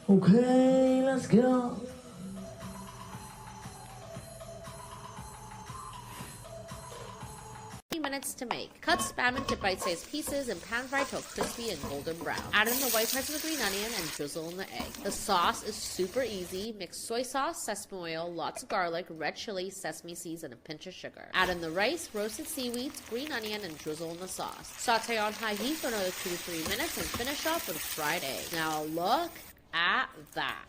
Okay, let's go. Minutes to make. Cut spam into bite-sized pieces and pan fry till crispy and golden brown. Add in the white parts of the green onion and drizzle in the egg. The sauce is super easy. Mix soy sauce, sesame oil, lots of garlic, red chili, sesame seeds, and a pinch of sugar. Add in the rice, roasted seaweeds, green onion, and drizzle in the sauce. Saute on high heat for another 2 to 3 minutes and finish off with a fried egg. Now look at that.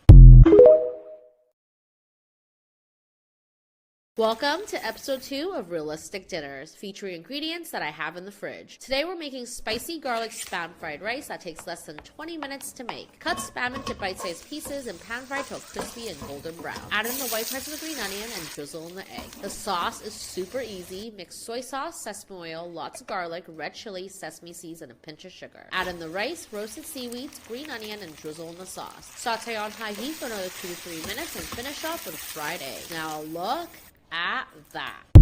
Welcome to episode 2 of Realistic Dinners, featuring ingredients that I have in the fridge. Today we're making spicy garlic spam fried rice that takes less than 20 minutes to make. Cut spam into bite-sized pieces and pan fry till crispy and golden brown. Add in the white parts of the green onion and drizzle in the egg. The sauce is super easy. Mix soy sauce, sesame oil, lots of garlic, red chili, sesame seeds, and a pinch of sugar. Add in the rice, roasted seaweeds, green onion, and drizzle in the sauce. Saute on high heat for another 2 to 3 minutes and finish off with a fried egg. Now look at that.